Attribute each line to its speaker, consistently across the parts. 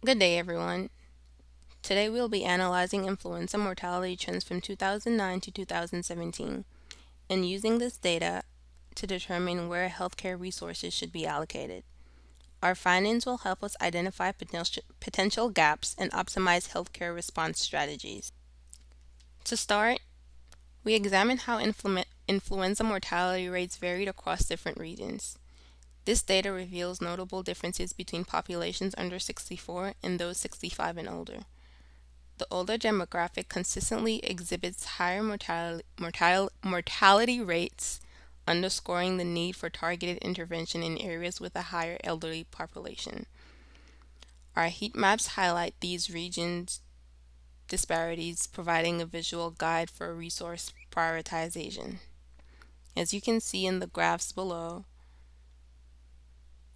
Speaker 1: Good day, everyone. Today we'll be analyzing influenza mortality trends from 2009 to 2017 and using this data to determine where healthcare resources should be allocated. Our findings will help us identify potential gaps and optimize healthcare response strategies. To start, we examine how influenza mortality rates varied across different regions. This data reveals notable differences between populations under 64 and those 65 and older. The older demographic consistently exhibits higher mortality rates, underscoring the need for targeted intervention in areas with a higher elderly population. Our heat maps highlight these regions' disparities, providing a visual guide for resource prioritization. As you can see in the graphs below,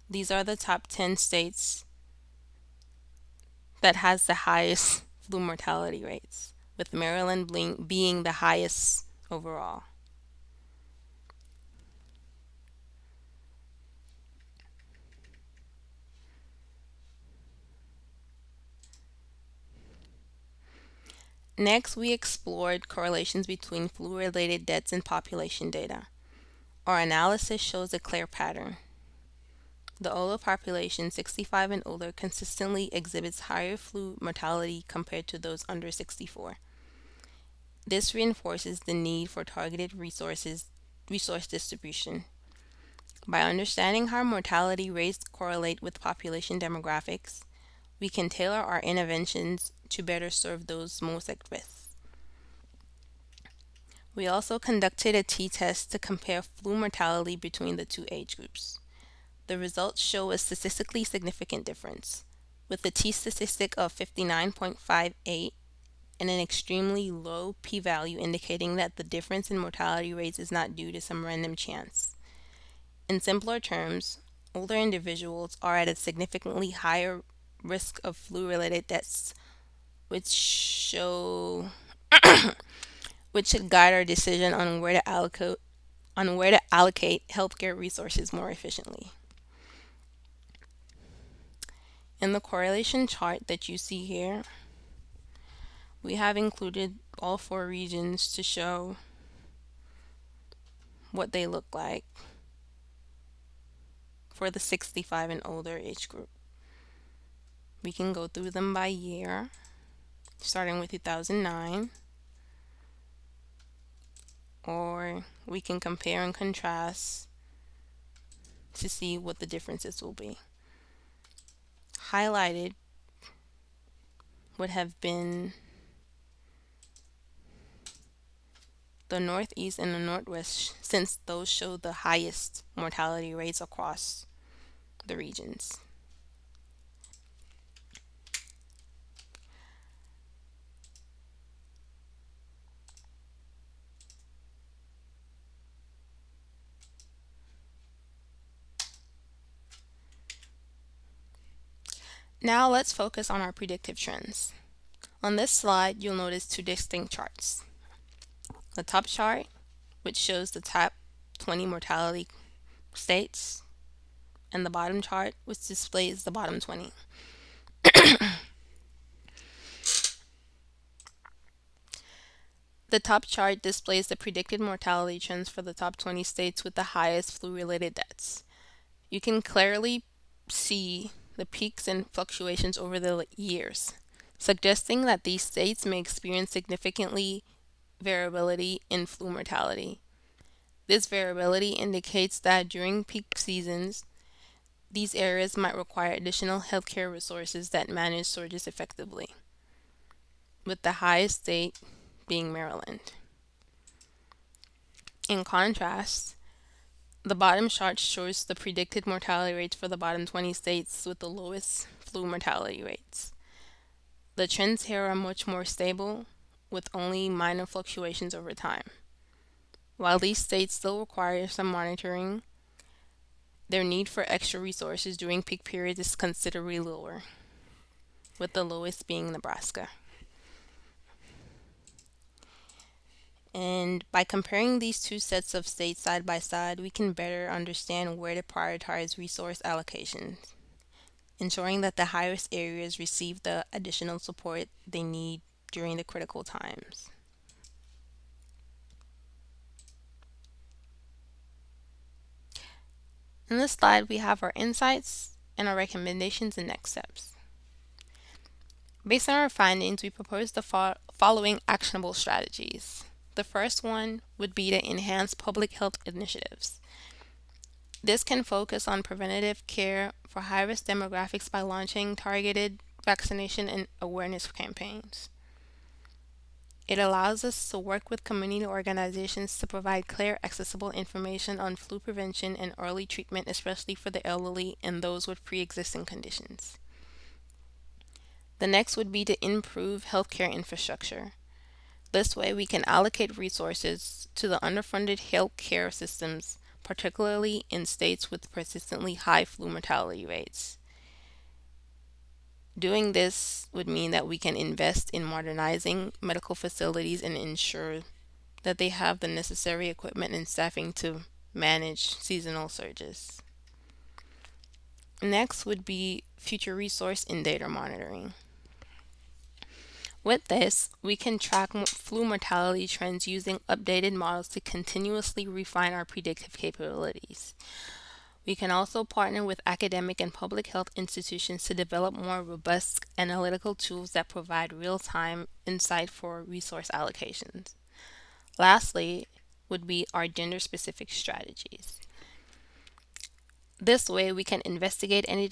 Speaker 1: these are the top 10 states that has the highest flu mortality rates, with Maryland being the highest overall. Next, we explored correlations between flu-related deaths and population data. Our analysis shows a clear pattern. The older population, 65 and older, consistently exhibits higher flu mortality compared to those under 64. This reinforces the need for targeted resource distribution. By understanding how mortality rates correlate with population demographics, we can tailor our interventions to better serve those most at risk. We also conducted a t-test to compare flu mortality between the two age groups. The results show a statistically significant difference, with a t-statistic of 59.58 and an extremely low p-value indicating that the difference in mortality rates is not due to some random chance. In simpler terms, older individuals are at a significantly higher risk of flu-related deaths, which show which should guide our decision on where to allocate healthcare resources more efficiently. In the correlation chart that you see here, we have included all four regions to show what they look like for the 65 and older age group. We can go through them by year, starting with 2009, or we can compare and contrast to see what the differences will be. Highlighted would have been the Northeast and the Northwest, since those show the highest mortality rates across the regions. Now let's focus on our predictive trends. On this slide, you'll notice two distinct charts. The top chart, which shows the top 20 mortality states, and the bottom chart, which displays the bottom 20. The top chart displays the predicted mortality trends for the top 20 states with the highest flu-related deaths. You can clearly see the peaks and fluctuations over the years, suggesting that these states may experience significantly variability in flu mortality. This variability indicates that during peak seasons, these areas might require additional healthcare resources that manage surges effectively, with the highest state being Maryland. In contrast, the bottom chart shows the predicted mortality rates for the bottom 20 states with the lowest flu mortality rates. The trends here are much more stable, with only minor fluctuations over time. While these states still require some monitoring, their need for extra resources during peak periods is considerably lower, with the lowest being Nebraska. And by comparing these two sets of states side by side, we can better understand where to prioritize resource allocations. ensuring that the high risk areas receive the additional support they need during the critical times. In this slide, we have our insights and our recommendations and next steps. Based on our findings, we propose the following actionable strategies. The first one would be to enhance public health initiatives. This can focus on preventative care for high risk demographics by launching targeted vaccination and awareness campaigns. It allows us to work with community organizations to provide clear, accessible information on flu prevention and early treatment, especially for the elderly and those with pre existing conditions. The next would be to improve healthcare infrastructure. This way, we can allocate resources to the underfunded healthcare systems, particularly in states with persistently high flu mortality rates. Doing this would mean that we can invest in modernizing medical facilities and ensure that they have the necessary equipment and staffing to manage seasonal surges. Next would be future resource and data monitoring. With this, we can track flu mortality trends using updated models to continuously refine our predictive capabilities. We can also partner with academic and public health institutions to develop more robust analytical tools that provide real time insight for resource allocations. Lastly, would be our gender specific strategies. This way, we can investigate any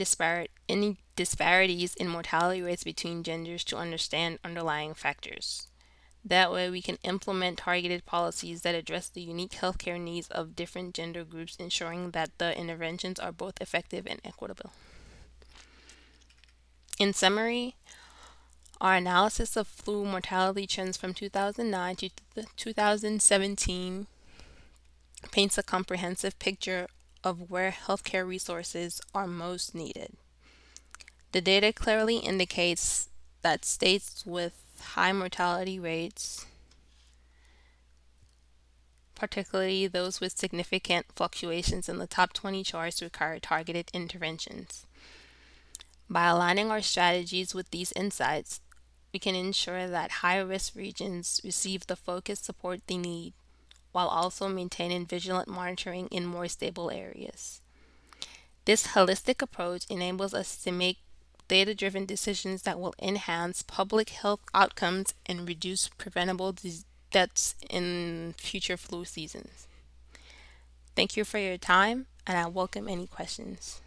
Speaker 1: disparities in mortality rates between genders to understand underlying factors. That way, we can implement targeted policies that address the unique healthcare needs of different gender groups, ensuring that the interventions are both effective and equitable. In summary, our analysis of flu mortality trends from 2009 to 2017 paints a comprehensive picture of where healthcare resources are most needed. The data clearly indicates that states with high mortality rates, particularly those with significant fluctuations in the top 20 charts, require targeted interventions. By aligning our strategies with these insights, we can ensure that high risk regions receive the focused support they need while also maintaining vigilant monitoring in more stable areas. This holistic approach enables us to make data driven decisions that will enhance public health outcomes and reduce preventable deaths in future flu seasons. Thank you for your time, and I welcome any questions.